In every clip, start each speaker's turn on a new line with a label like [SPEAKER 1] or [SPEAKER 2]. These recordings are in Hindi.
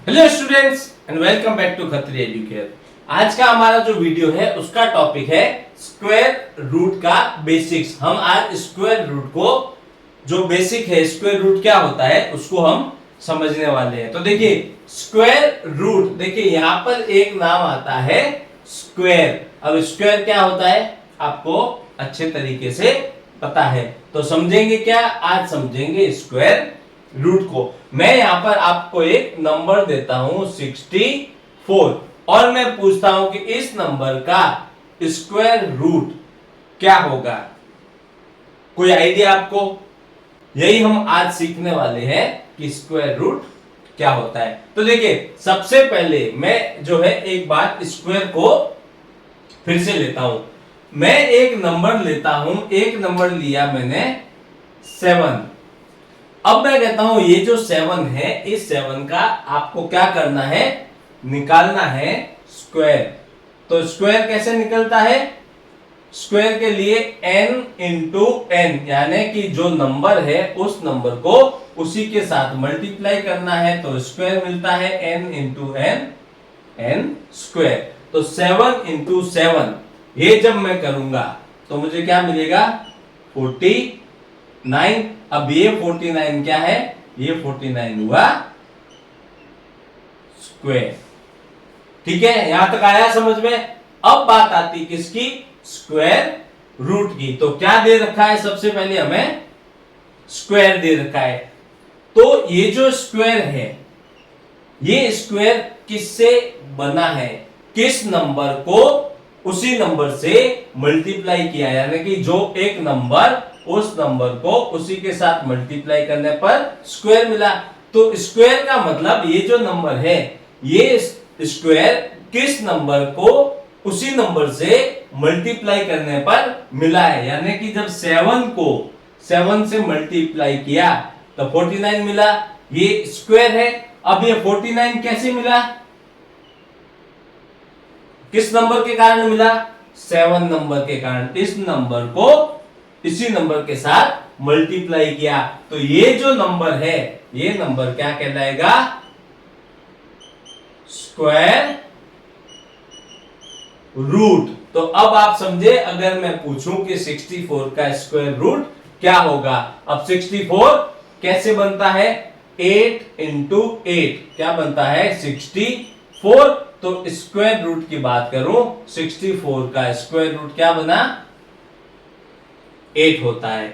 [SPEAKER 1] Hello students and welcome back to Khatri Educare. आज का हमारा जो वीडियो है उसका टॉपिक है स्क्वायर रूट का बेसिक्स। हम आज स्क्वायर रूट को जो बेसिक है, स्क्वायर रूट क्या होता है उसको हम समझने वाले हैं। तो देखिए स्क्वायर रूट, देखिए यहां पर एक नाम आता है स्क्वायर। अब स्क्वायर क्या होता है आपको अच्छे तरीके से पता है, तो समझेंगे क्या? आज समझेंगे स्क्वायर रूट को। मैं यहां पर आपको एक नंबर देता हूं 64 और मैं पूछता हूं कि इस नंबर का स्क्वायर रूट क्या होगा। कोई आइडिया आपको? यही हम आज सीखने वाले हैं कि स्क्वायर रूट क्या होता है। तो देखिए सबसे पहले मैं जो है एक बार स्क्वायर को फिर से लेता हूं। मैं एक नंबर लेता हूं, एक नंबर लिया मैंने 7। अब मैं कहता हूं ये जो 7 है, इस 7 का आपको क्या करना है? निकालना है स्क्वायर। तो स्क्वायर कैसे निकलता है? स्क्वायर के लिए n इंटू एन, यानी कि जो नंबर है उस नंबर को उसी के साथ मल्टीप्लाई करना है, तो स्क्वायर मिलता है n into n, n square. तो 7 इंटू 7 ये जब मैं करूंगा तो मुझे क्या मिलेगा? 49। अब ये 49 क्या है? ये 49 हुआ स्क्वायर। ठीक है, यहां तक आया समझ में? अब बात आती किसकी? स्क्वायर रूट की। तो क्या दे रखा है? सबसे पहले हमें स्क्वायर दे रखा है। तो ये जो स्क्वायर है, ये स्क्वायर किससे बना है? किस नंबर को उसी नंबर से मल्टीप्लाई किया, यानी कि जो एक नंबर उस नंबर को उसी के साथ मल्टीप्लाई करने पर स्क्वायर मिला। तो स्क्वायर का मतलब ये जो नंबर है, ये स्क्वायर किस नंबर को उसी नंबर से मल्टीप्लाई करने पर मिला है, यानी कि जब 7 को 7 से मल्टीप्लाई किया तो 49 मिला। ये स्क्वायर है। अब ये 49 कैसे मिला? किस नंबर के कारण मिला? 7 नंबर के कारण। इस नंबर को इसी नंबर के साथ मल्टीप्लाई किया, तो ये जो नंबर है, ये नंबर क्या कहलाएगा? Square root. तो अब आप समझे, अगर मैं पूछूं कि 64 का स्क्वायर रूट क्या होगा। अब 64 कैसे बनता है? 8 इंटू 8 क्या बनता है? 64। तो स्क्वायर रूट की बात करूं, 64 का स्क्वायर रूट क्या बना? 8 होता है।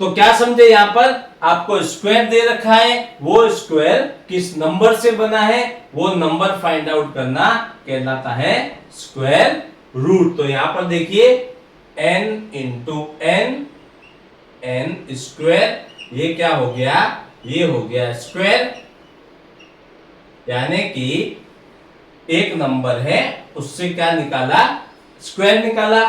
[SPEAKER 1] तो क्या समझे, यहां पर आपको स्क्वायर दे रखा है, वो स्क्वायर किस नंबर से बना है वो नंबर फाइंड आउट करना कहलाता है स्क्वायर रूट। तो यहां पर देखिए n into n, n square, ये क्या हो गया? ये हो गया स्क्वायर, यानी कि एक नंबर है उससे क्या निकाला? स्क्वायर निकाला,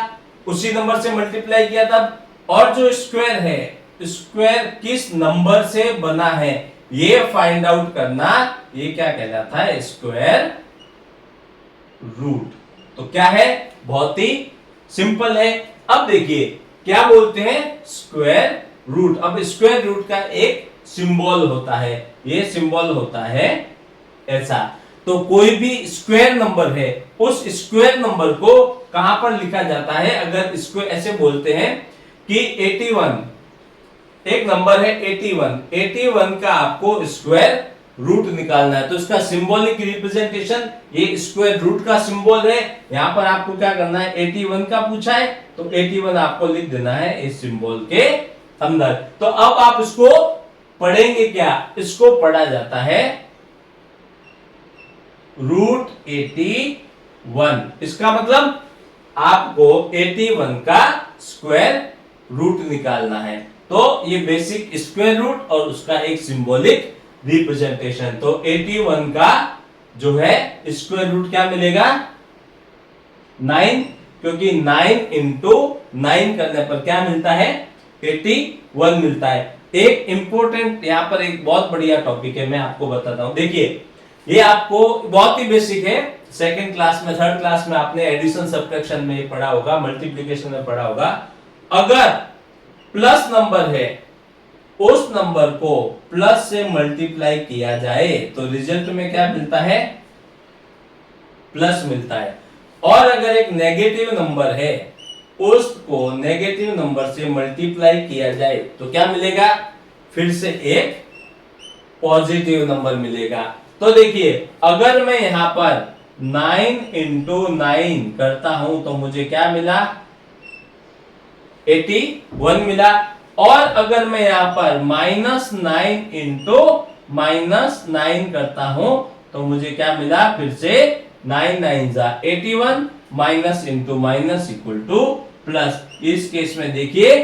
[SPEAKER 1] उसी नंबर से मल्टीप्लाई किया तब। और जो स्क्वायर है, स्क्वायर किस नंबर से बना है ये फाइंड आउट करना, ये क्या कहलाता है? Square root. तो क्या है? बहुत ही सिंपल है। अब देखिए क्या बोलते हैं? Square root. अब स्क्वायर रूट का एक सिंबल होता है, ये सिंबल होता है ऐसा। तो कोई भी स्क्वायर नंबर है, उस स्क्वायर नंबर को कहां पर लिखा जाता है? अगर इसको ऐसे बोलते हैं कि 81, एक नंबर है 81, 81 का आपको स्क्वायर रूट निकालना है, तो इसका सिंबॉलिक रिप्रेजेंटेशन ये स्क्वायर रूट का सिंबल है। यहां पर आपको क्या करना है? 81 का पूछा है तो 81 आपको लिख देना है इस सिंबल के अंदर। तो अब आप इसको पढ़ेंगे क्या? इसको पढ़ा जाता है रूट 81। इसका मतलब आपको 81 का स्क्वायर रूट निकालना है। तो ये बेसिक स्क्वायर रूट और उसका एक सिंबॉलिक रिप्रेजेंटेशन। तो 81 का जो है स्क्वायर रूट क्या मिलेगा? 9, क्योंकि 9 इंटू 9 करने पर क्या मिलता है? 81 मिलता है। एक इंपॉर्टेंट यहां पर एक बहुत बढ़िया टॉपिक है, मैं आपको बताता हूं। देखिए ये आपको बहुत ही बेसिक है, सेकंड क्लास में, थर्ड क्लास में आपने एडिशन सब्ट्रैक्शन में पढ़ा होगा, मल्टीप्लिकेशन में पढ़ा होगा। अगर प्लस नंबर है उस नंबर को प्लस से मल्टीप्लाई किया जाए तो रिजल्ट में क्या मिलता है, प्लस मिलता है। और अगर एक नेगेटिव नंबर है उसको नेगेटिव नंबर से मल्टीप्लाई किया जाए तो क्या मिलेगा, फिर से एक पॉजिटिव नंबर मिलेगा। तो देखिए अगर मैं यहां पर 9 इंटू 9 करता हूं तो मुझे क्या मिला, 81 मिला। और अगर मैं यहां पर -9 इंटू -9 करता हूं तो मुझे क्या मिला, फिर से 9 9 जा 81, minus into minus equal two plus. इस केस में देखिए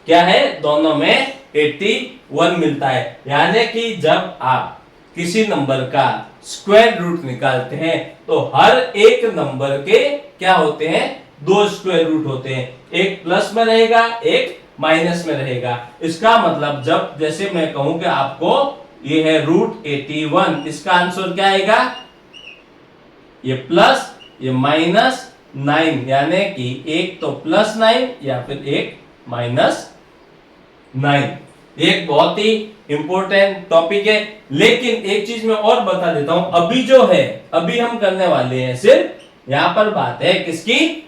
[SPEAKER 1] क्या है, दोनों में 81 मिलता है। यानी कि जब आप किसी नंबर का स्क्वायर रूट निकालते हैं तो हर एक नंबर के क्या होते हैं, दो स्क्वायर रूट होते हैं, एक प्लस में रहेगा एक माइनस में रहेगा। इसका मतलब जब जैसे मैं कहूं कि आपको ये है √81, इसका आंसर क्या आएगा, ये प्लस ये -9, यानी कि एक तो +9 या फिर एक -9। एक बहुत ही इंपॉर्टेंट टॉपिक है। लेकिन एक चीज मैं और बता देता हूं, अभी जो है अभी हम करने वाले हैं सिर्फ यहां पर बात है किसकी,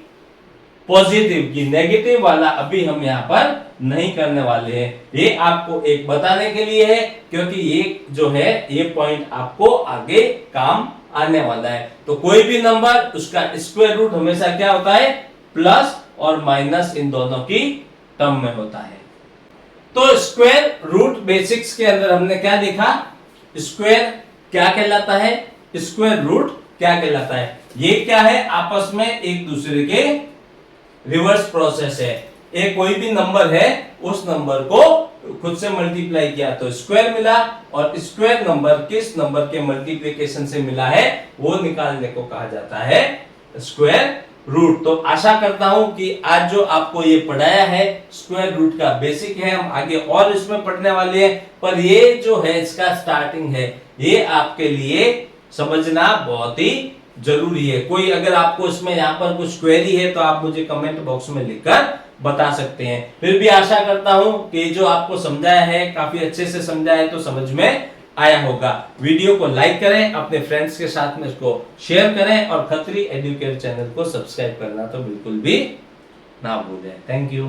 [SPEAKER 1] पॉजिटिव की, नेगेटिव वाला अभी हम यहां पर नहीं करने वाले हैं। ये आपको एक बताने के लिए है क्योंकि ये जो है ये पॉइंट आपको आगे काम आने वाला है। तो कोई भी नंबर उसका स्क्वायर रूट हमेशा क्या होता है, प्लस और माइनस इन दोनों की टर्म में होता है। तो स्क्वायर रूट बेसिक्स के अंदर हमने क्या देखा, स्क्वायर क्या कहलाता है, स्क्वायर रूट क्या कहलाता है। ये क्या है, आपस में एक दूसरे के रिवर्स प्रोसेस है। एक कोई भी नंबर है उस नंबर को खुद से मल्टीप्लाई किया तो स्क्वायर मिला, और स्क्वायर नंबर किस नंबर के मल्टीप्लिकेशन से मिला है वो निकालने को कहा जाता है स्क्वायर रूट। तो आशा करता हूं कि आज जो आपको ये पढ़ाया है स्क्वायर रूट का बेसिक है, हम आगे और इसमें पढ़ने वाले हैं, पर ये जो है इसका स्टार्टिंग है, ये आपके लिए समझना बहुत ही जरूरी है। कोई अगर आपको इसमें यहाँ पर कुछ क्वेरी है तो आप मुझे कमेंट बॉक्स में लिखकर बता सकते हैं। फिर भी आशा करता हूं कि जो आपको समझाया है काफी अच्छे से समझाया है, तो समझ में आया होगा। वीडियो को लाइक करें, अपने फ्रेंड्स के साथ में इसको शेयर करें, और खत्री एजुकेट चैनल को सब्सक्राइब करना तो बिल्कुल भी ना भूलें। Thank you.